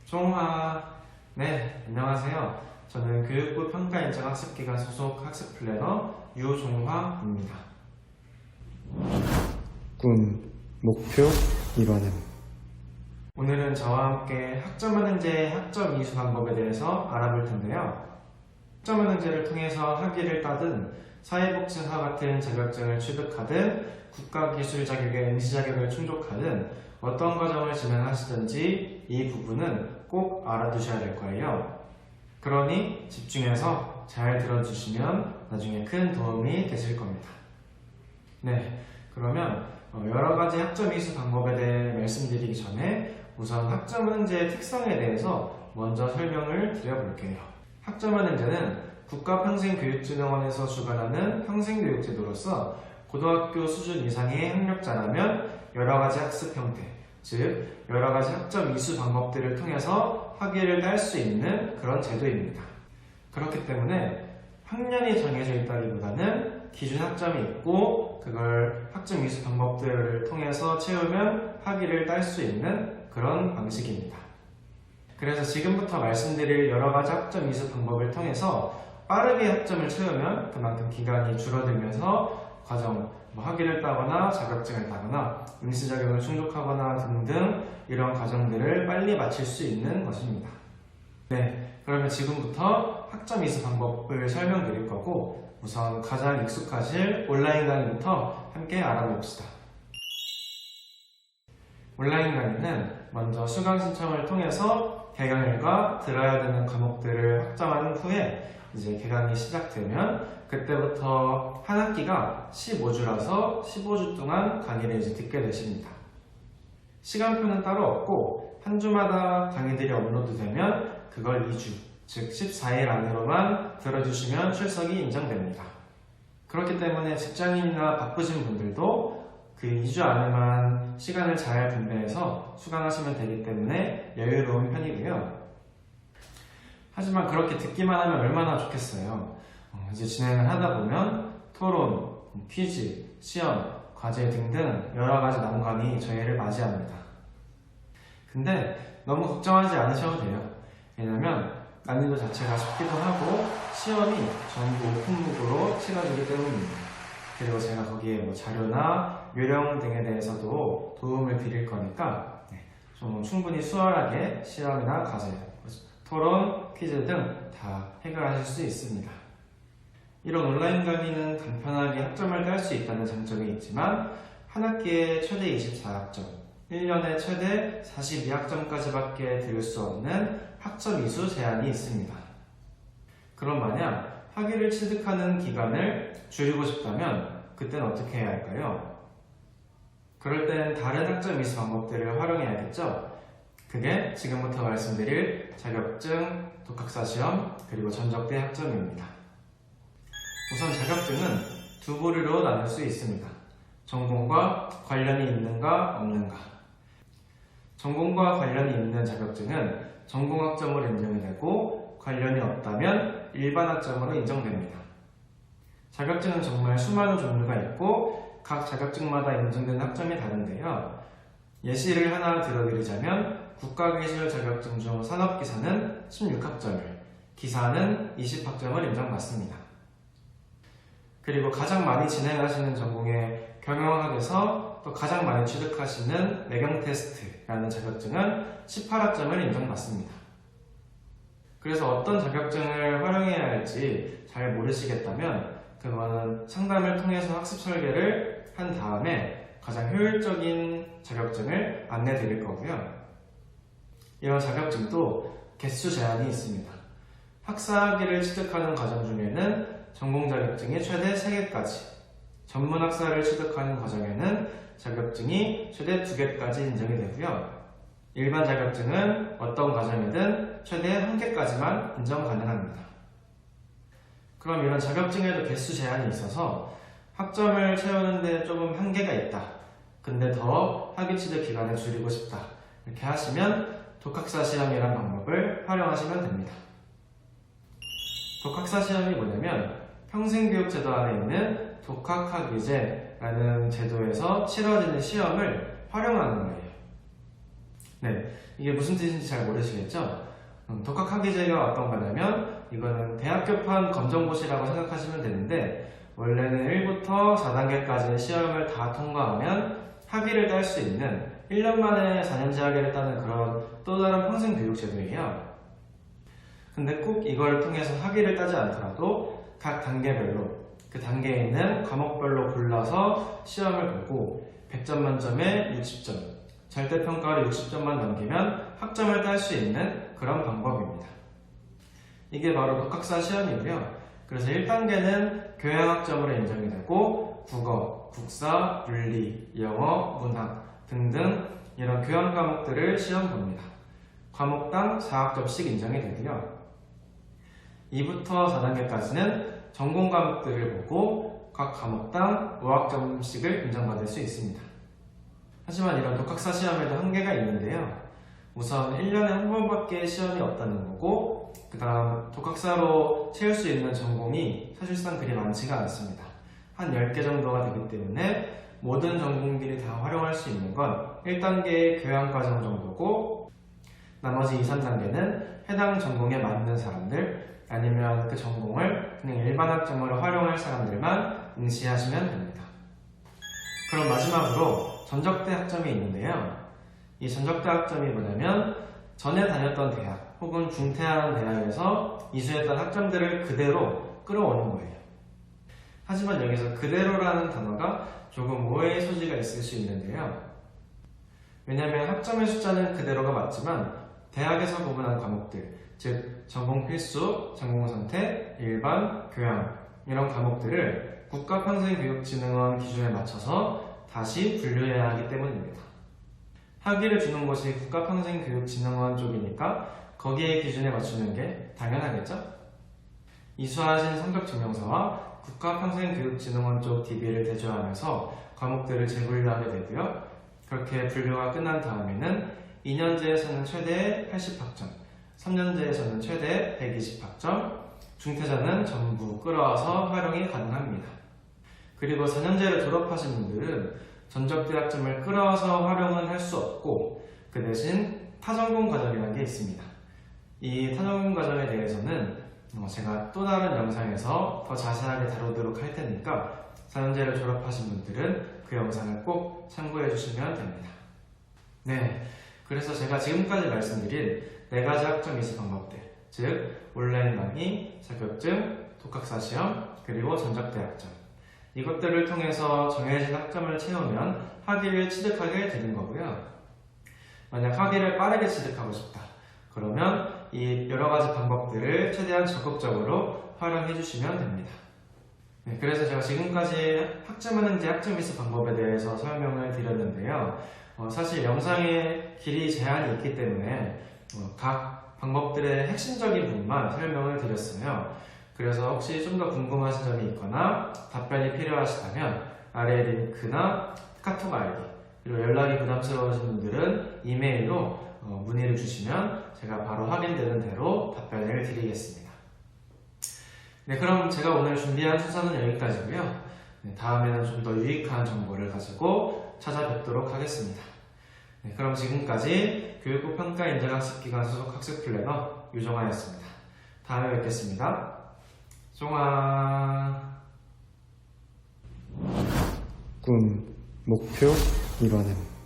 종화. 네, 안녕하세요. 저는 교육부 평가인정학습기관 소속 학습플래너 유종화입니다. 꿈, 목표, 이뤄냄. 오늘은 저와 함께 학점은행제의 학점 이수 방법에 대해서 알아볼 텐데요. 학점은행제를 통해서 학위를 따든 사회복지사 같은 자격증을 취득하든 국가기술 자격의 응시 자격을 충족하든 어떤 과정을 진행하시든지 이 부분은 꼭 알아두셔야 될 거예요. 그러니 집중해서 잘 들어주시면 나중에 큰 도움이 되실 겁니다. 네, 그러면 여러 가지 학점 이수 방법에 대해 말씀드리기 전에 우선 학점은행제의 특성에 대해서 먼저 설명을 드려볼게요. 학점은행제는 국가평생교육진흥원에서 주관하는 평생교육제도로서 고등학교 수준 이상의 학력자라면 여러 가지 학습 형태, 즉 여러 가지 학점 이수 방법들을 통해서 학위를 딸 수 있는 그런 제도입니다. 그렇기 때문에 학년이 정해져 있다기보다는 기준 학점이 있고 그걸 학점 이수 방법들을 통해서 채우면 학위를 딸 수 있는 그런 방식입니다. 그래서 지금부터 말씀드릴 여러 가지 학점 이수 방법을 통해서 빠르게 학점을 채우면 그만큼 기간이 줄어들면서 과정, 학위를 따거나 자격증을 따거나 응시 자격을 충족하거나 등등 이런 과정들을 빨리 마칠 수 있는 것입니다. 네, 그러면 지금부터 학점 이수 방법을 설명드릴 거고 우선 가장 익숙하실 온라인 강의부터 함께 알아봅시다. 온라인 강의는 먼저 수강 신청을 통해서 개강일과 들어야 되는 과목들을 확정한 후에 이제 개강이 시작되면 그때부터 한 학기가 15주라서 15주 동안 강의를 이제 듣게 되십니다. 시간표는 따로 없고 한 주마다 강의들이 업로드되면 그걸 2주, 즉 14일 안으로만 들어주시면 출석이 인정됩니다. 그렇기 때문에 직장인이나 바쁘신 분들도 그 2주 안에만 시간을 잘 분배해서 수강하시면 되기 때문에 여유로운 편이고요. 하지만 그렇게 듣기만 하면 얼마나 좋겠어요. 이제 진행을 하다 보면 토론, 퀴즈, 시험, 과제 등등 여러 가지 난관이 저희를 맞이합니다. 근데 너무 걱정하지 않으셔도 돼요. 왜냐면 난이도 자체가 쉽기도 하고 시험이 전부 오픈북으로 치러지기 때문입니다. 그리고 제가 거기에 자료나 요령 등에 대해서도 도움을 드릴 거니까 좀 충분히 수월하게 시험이나 과제, 토론, 퀴즈 등 다 해결하실 수 있습니다. 이런 온라인 강의는 간편하게 학점을 딸 수 있다는 장점이 있지만 한 학기에 최대 24학점, 1년에 최대 42학점까지밖에 들을 수 없는 학점 이수 제한이 있습니다. 그럼 만약 학위를 취득하는 기간을 줄이고 싶다면 그때는 어떻게 해야 할까요? 그럴 땐 다른 학점 이수 방법들을 활용해야겠죠? 그게 지금부터 말씀드릴 자격증, 독학사 시험, 그리고 전적대 학점입니다. 우선 자격증은 두 부류로 나눌 수 있습니다. 전공과 관련이 있는가 없는가. 전공과 관련이 있는 자격증은 전공학점으로 인정이 되고 관련이 없다면 일반 학점으로 인정됩니다. 자격증은 정말 수많은 종류가 있고 각 자격증마다 인정되는 학점이 다른데요. 예시를 하나 들어드리자면 국가기술 자격증 중 산업기사는 16학점을, 기사는 20학점을 인정받습니다. 그리고 가장 많이 진행하시는 전공의 경영학에서 또 가장 많이 취득하시는 외경테스트라는 자격증은 18학점을 인정받습니다. 그래서 어떤 자격증을 활용해야 할지 잘 모르시겠다면 그거는 상담을 통해서 학습 설계를 한 다음에 가장 효율적인 자격증을 안내 드릴 거고요. 이런 자격증도 개수 제한이 있습니다. 학사학위를 취득하는 과정 중에는 전공 자격증이 최대 3개까지, 전문 학사를 취득하는 과정에는 자격증이 최대 2개까지 인정이 되고요. 일반 자격증은 어떤 과정이든 최대 1개까지만 인정 가능합니다. 그럼 이런 자격증에도 개수 제한이 있어서 학점을 채우는데 조금 한계가 있다. 근데 더 학위 취득 기간을 줄이고 싶다. 이렇게 하시면 독학사 시험이라는 방법을 활용하시면 됩니다. 독학사 시험이 뭐냐면 평생교육제도 안에 있는 독학학위제라는 제도에서 치러지는 시험을 활용하는 거예요. 네, 이게 무슨 뜻인지 잘 모르시겠죠? 독학학위제가 어떤 거냐면 이거는 대학교판 검정고시라고 생각하시면 되는데 원래는 1부터 4단계까지 시험을 다 통과하면 학위를 딸 수 있는 1년 만에 4년제 학위를 따는 그런 또 다른 평생교육제도예요. 근데 꼭 이걸 통해서 학위를 따지 않더라도 각 단계별로 그 단계에 있는 과목별로 골라서 시험을 보고 100점 만점에 60점, 절대평가를 60점만 넘기면 학점을 딸 수 있는 그런 방법입니다. 이게 바로 독학사 시험이고요. 그래서 1단계는 교양학점으로 인정이 되고 국어, 국사, 물리, 영어, 문학 등등 이런 교양 과목들을 시험 봅니다. 과목당 4학점씩 인정이 되고요. 2부터 4단계까지는 전공 과목들을 보고 각 과목당 5학점씩을 인정받을 수 있습니다. 하지만 이런 독학사 시험에도 한계가 있는데요. 우선 1년에 한 번밖에 시험이 없다는 거고 그 다음 독학사로 채울 수 있는 전공이 사실상 그리 많지가 않습니다. 한 10개 정도가 되기 때문에 모든 전공들이 다 활용할 수 있는 건 1단계의 교양과정 정도고 나머지 2, 3단계는 해당 전공에 맞는 사람들 아니면 그 전공을 그냥 일반 학점으로 활용할 사람들만 응시하시면 됩니다. 그럼 마지막으로 전적대 학점이 있는데요. 이 전적대 학점이 뭐냐면 전에 다녔던 대학 혹은 중퇴하는 대학에서 이수했던 학점들을 그대로 끌어오는 거예요. 하지만 여기서 그대로라는 단어가 조금 오해의 소지가 있을 수 있는데요. 왜냐하면 학점의 숫자는 그대로가 맞지만 대학에서 구분한 과목들, 즉 전공 필수, 전공 선택, 일반, 교양 이런 과목들을 국가평생교육진흥원 기준에 맞춰서 다시 분류해야 하기 때문입니다. 학위를 주는 곳이 국가평생교육진흥원 쪽이니까 거기에 기준에 맞추는 게 당연하겠죠? 이수하신 성적증명서와 국가평생교육진흥원 쪽 DB를 대조하면서 과목들을 재분류하게 되고요. 그렇게 분류가 끝난 다음에는 2년제에서는 최대 80학점, 3년제에서는 최대 120학점, 중퇴자는 전부 끌어와서 활용이 가능합니다. 그리고 4년제를 졸업하신 분들은 전적대 학점을 끌어와서 활용은 할 수 없고 그 대신 타전공 과정이라는 게 있습니다. 이 타전공 과정에 대해서는 제가 또 다른 영상에서 더 자세하게 다루도록 할 테니까 4년제를 졸업하신 분들은 그 영상을 꼭 참고해 주시면 됩니다. 네, 그래서 제가 지금까지 말씀드린 4가지 학점 이수 방법들, 즉 온라인 강의, 자격증, 독학사 시험, 그리고 전적대 학점 이것들을 통해서 정해진 학점을 채우면 학위를 취득하게 되는 거고요. 만약 학위를 빠르게 취득하고 싶다 그러면 이 여러가지 방법들을 최대한 적극적으로 활용해 주시면 됩니다. 네, 그래서 제가 지금까지 학점은행제 학점 이수 방법에 대해서 설명을 드렸는데요. 사실 영상에 길이 제한이 있기 때문에 각 방법들의 핵심적인 부분만 설명을 드렸어요. 그래서 혹시 좀 더 궁금하신 점이 있거나 답변이 필요하시다면 아래 링크나 카톡 아이디 그리고 연락이 부담스러우신 분들은 이메일로 문의를 주시면 제가 바로 확인되는 대로 답변을 드리겠습니다. 네, 그럼 제가 오늘 준비한 순서는 여기까지고요. 네, 다음에는 좀 더 유익한 정보를 가지고 찾아뵙도록 하겠습니다. 네, 그럼 지금까지 교육부 평가인정학습기관 소속 학습 플래너 유정아였습니다. 다음에 뵙겠습니다. 종아. 꿈, 목표, 이뤄냄.